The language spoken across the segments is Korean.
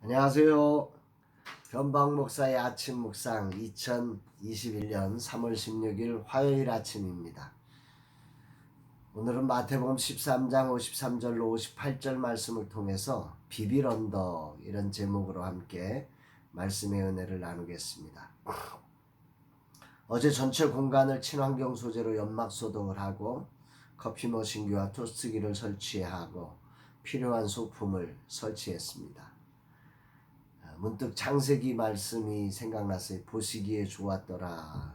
안녕하세요. 변방 목사의 아침 묵상 2021년 3월 16일 화요일 아침입니다. 오늘은 마태복음 13장 53절로 58절 말씀을 통해서 비빌 언덕 이런 제목으로 함께 말씀의 은혜를 나누겠습니다. 어제 전체 공간을 친환경 소재로 연막 소독을 하고 커피 머신기와 토스트기를 설치하고 필요한 소품을 설치했습니다. 문득 창세기 말씀이 생각났어요. 보시기에 좋았더라.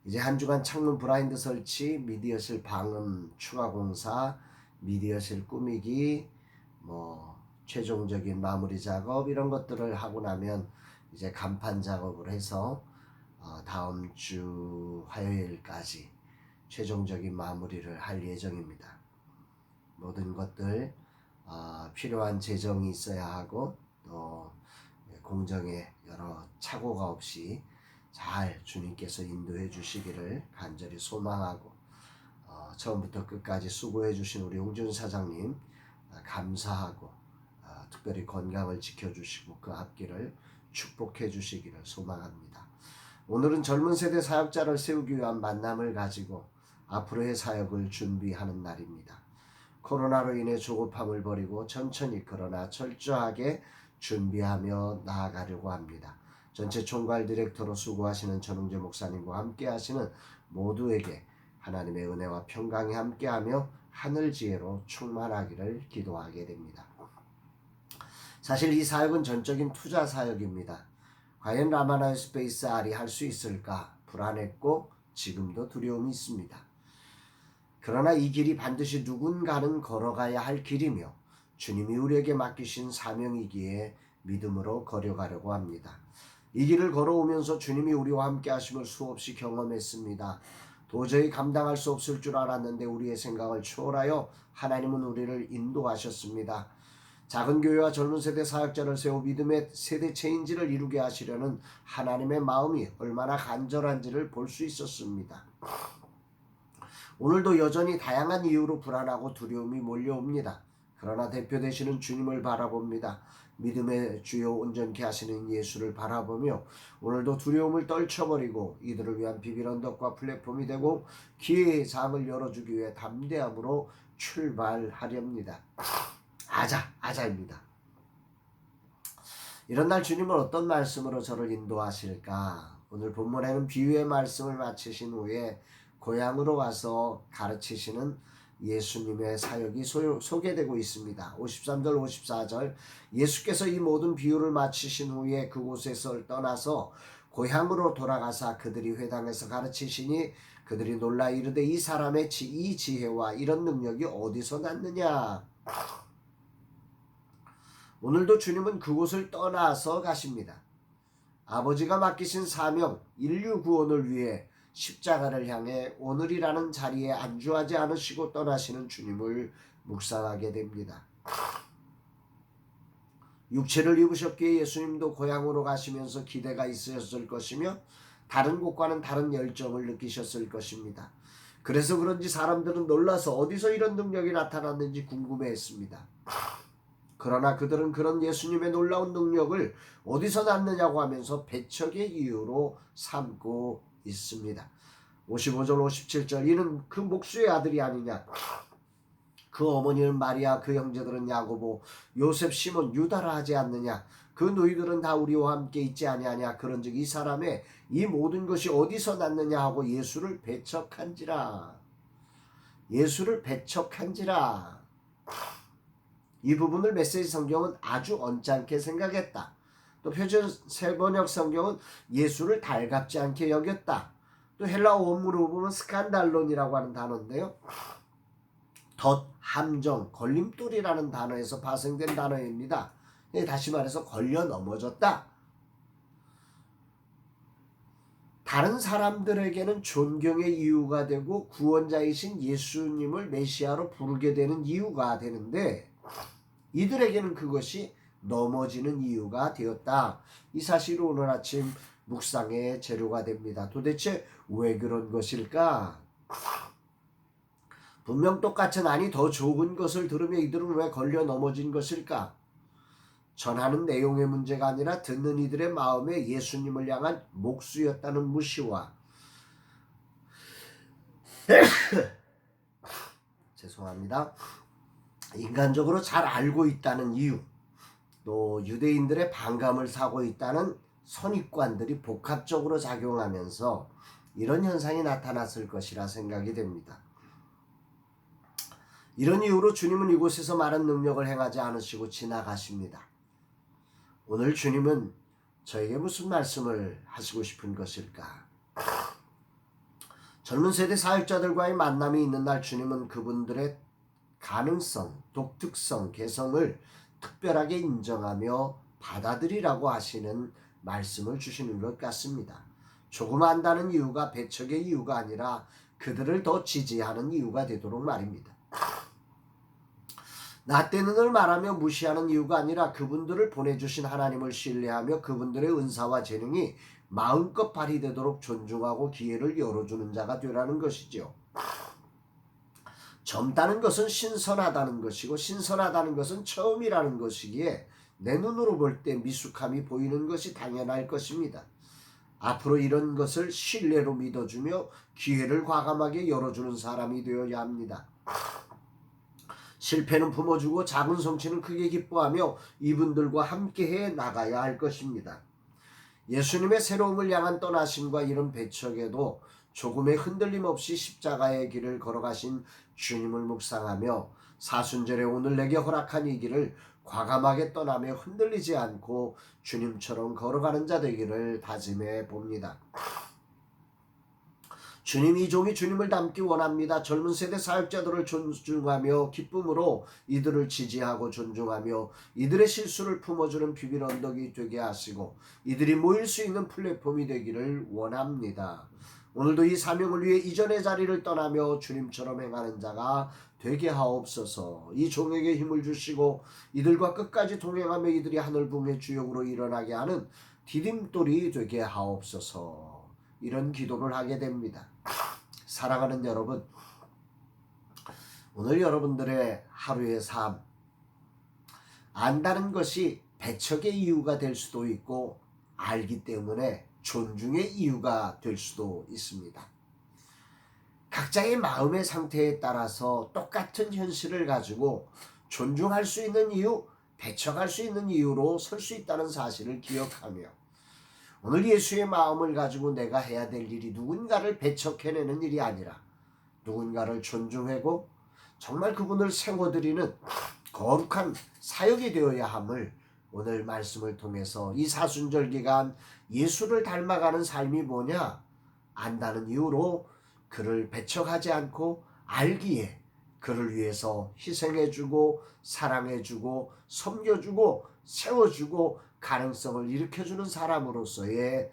이제 한 주간 창문 블라인드 설치, 미디어실 방음 추가 공사, 미디어실 꾸미기, 최종적인 마무리 작업 이런 것들을 하고 나면 이제 간판 작업을 해서 다음 주 화요일까지 최종적인 마무리를 할 예정입니다. 모든 것들 필요한 재정이 있어야 하고 또 공정에 여러 착오가 없이 잘 주님께서 인도해 주시기를 간절히 소망하고 처음부터 끝까지 수고해 주신 우리 용준 사장님 감사하고 특별히 건강을 지켜주시고 그 앞길을 축복해 주시기를 소망합니다. 오늘은 젊은 세대 사역자를 세우기 위한 만남을 가지고 앞으로의 사역을 준비하는 날입니다. 코로나로 인해 조급함을 버리고 천천히 그러나 철저하게 준비하며 나아가려고 합니다. 전체 총괄 디렉터로 수고하시는 전웅재 목사님과 함께 하시는 모두에게 하나님의 은혜와 평강이 함께하며 하늘 지혜로 충만하기를 기도하게 됩니다. 사실 이 사역은 전적인 투자 사역입니다. 과연 라마나의 스페이스 R이 할 수 있을까 불안했고 지금도 두려움이 있습니다. 그러나 이 길이 반드시 누군가는 걸어가야 할 길이며 주님이 우리에게 맡기신 사명이기에 믿음으로 걸어가려고 합니다. 이 길을 걸어오면서 주님이 우리와 함께 하심을 수없이 경험했습니다. 도저히 감당할 수 없을 줄 알았는데 우리의 생각을 초월하여 하나님은 우리를 인도하셨습니다. 작은 교회와 젊은 세대 사역자를 세워 믿음의 세대 체인지를 이루게 하시려는 하나님의 마음이 얼마나 간절한지를 볼 수 있었습니다. 오늘도 여전히 다양한 이유로 불안하고 두려움이 몰려옵니다. 그러나 대표 되시는 주님을 바라봅니다. 믿음의 주요 온전케 하시는 예수를 바라보며 오늘도 두려움을 떨쳐버리고 이들을 위한 비빌 언덕과 플랫폼이 되고 기회의 장을 열어주기 위해 담대함으로 출발하렵니다. 아자입니다. 이런 날 주님은 어떤 말씀으로 저를 인도하실까? 오늘 본문에는 비유의 말씀을 마치신 후에 고향으로 가서 가르치시는 예수님의 사역이 소개되고 있습니다. 53절 54절 예수께서 이 모든 비유를 마치신 후에 그곳에서 떠나서 고향으로 돌아가사 그들이 회당에서 가르치시니 그들이 놀라 이르되 이 사람의 이 지혜와 이런 능력이 어디서 났느냐. 오늘도 주님은 그곳을 떠나서 가십니다. 아버지가 맡기신 사명, 인류 구원을 위해 십자가를 향해 오늘이라는 자리에 안주하지 않으시고 떠나시는 주님을 묵상하게 됩니다. 육체를 입으셨기에 예수님도 고향으로 가시면서 기대가 있으셨을 것이며 다른 곳과는 다른 열정을 느끼셨을 것입니다. 그래서 그런지 사람들은 놀라서 어디서 이런 능력이 나타났는지 궁금해했습니다. 그러나 그들은 그런 예수님의 놀라운 능력을 어디서 났느냐고 하면서 배척의 이유로 삼고 있습니다. 55절 57절 이는 그 목수의 아들이 아니냐. 그 어머니는 마리아, 그 형제들은 야고보, 요셉, 시몬, 유다라 하지 않느냐. 그 너희들은 다 우리와 함께 있지 아니하냐. 그런즉 이 사람의 이 모든 것이 어디서 났느냐 하고 예수를 배척한지라. 예수를 배척한지라. 이 부분을 메시지 성경은 아주 언짢게 생각했다. 또 표준 세번역 성경은 예수를 달갑지 않게 여겼다. 또 헬라어 원문으로 보면 스칸달론이라고 하는 단어인데요. 덫, 함정, 걸림돌이라는 단어에서 파생된 단어입니다. 다시 말해서 걸려 넘어졌다. 다른 사람들에게는 존경의 이유가 되고 구원자이신 예수님을 메시아로 부르게 되는 이유가 되는데 이들에게는 그것이 넘어지는 이유가 되었다. 이 사실이 오늘 아침 묵상의 재료가 됩니다. 도대체 왜 그런 것일까? 분명 똑같은 아니 더 좋은 것을 들으며 이들은 왜 걸려 넘어진 것일까? 전하는 내용의 문제가 아니라 듣는 이들의 마음에 예수님을 향한 목수였다는 무시와 죄송합니다. 인간적으로 잘 알고 있다는 이유, 또 유대인들의 반감을 사고 있다는 선입관들이 복합적으로 작용하면서 이런 현상이 나타났을 것이라 생각이 됩니다. 이런 이유로 주님은 이곳에서 많은 능력을 행하지 않으시고 지나가십니다. 오늘 주님은 저에게 무슨 말씀을 하시고 싶은 것일까? 젊은 세대 사역자들과의 만남이 있는 날 주님은 그분들의 가능성, 독특성, 개성을 특별하게 인정하며 받아들이라고 하시는 말씀을 주시는 것 같습니다. 조금 안다는 이유가 배척의 이유가 아니라 그들을 더 지지하는 이유가 되도록 말입니다. 나 때는을 말하며 무시하는 이유가 아니라 그분들을 보내주신 하나님을 신뢰하며 그분들의 은사와 재능이 마음껏 발휘되도록 존중하고 기회를 열어주는 자가 되라는 것이죠. 젊다는 것은 신선하다는 것이고 신선하다는 것은 처음이라는 것이기에 내 눈으로 볼 때 미숙함이 보이는 것이 당연할 것입니다. 앞으로 이런 것을 신뢰로 믿어주며 기회를 과감하게 열어주는 사람이 되어야 합니다. 실패는 품어주고 작은 성취는 크게 기뻐하며 이분들과 함께해 나가야 할 것입니다. 예수님의 새로움을 향한 떠나심과 이런 배척에도 조금의 흔들림 없이 십자가의 길을 걸어가신 주님을 묵상하며 사순절에 오늘 내게 허락한 이 길을 과감하게 떠나며 흔들리지 않고 주님처럼 걸어가는 자 되기를 다짐해 봅니다. 주님 이 종이 주님을 닮기 원합니다. 젊은 세대 사역자들을 존중하며 기쁨으로 이들을 지지하고 존중하며 이들의 실수를 품어주는 비밀 언덕이 되게 하시고 이들이 모일 수 있는 플랫폼이 되기를 원합니다. 오늘도 이 사명을 위해 이전의 자리를 떠나며 주님처럼 행하는 자가 되게 하옵소서. 이 종에게 힘을 주시고 이들과 끝까지 동행하며 이들이 하늘붕의 주역으로 일어나게 하는 디딤돌이 되게 하옵소서. 이런 기도를 하게 됩니다. 사랑하는 여러분, 오늘 여러분들의 하루의 삶, 안다는 것이 배척의 이유가 될 수도 있고 알기 때문에 존중의 이유가 될 수도 있습니다. 각자의 마음의 상태에 따라서 똑같은 현실을 가지고 존중할 수 있는 이유, 배척할 수 있는 이유로 설 수 있다는 사실을 기억하며 오늘 예수의 마음을 가지고 내가 해야 될 일이 누군가를 배척해내는 일이 아니라 누군가를 존중하고 정말 그분을 세워드리는 거룩한 사역이 되어야 함을 오늘 말씀을 통해서 이 사순절 기간 예수를 닮아가는 삶이 뭐냐? 안다는 이유로 그를 배척하지 않고 알기에 그를 위해서 희생해주고 사랑해주고 섬겨주고 세워주고 가능성을 일으켜주는 사람으로서의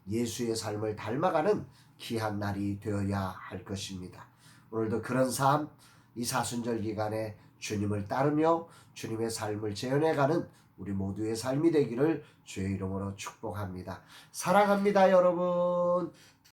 예수의 삶을 닮아가는 귀한 날이 되어야 할 것입니다. 오늘도 그런 삶, 이 사순절 기간에 주님을 따르며 주님의 삶을 재현해가는 우리 모두의 삶이 되기를 주의 이름으로 축복합니다. 사랑합니다, 여러분.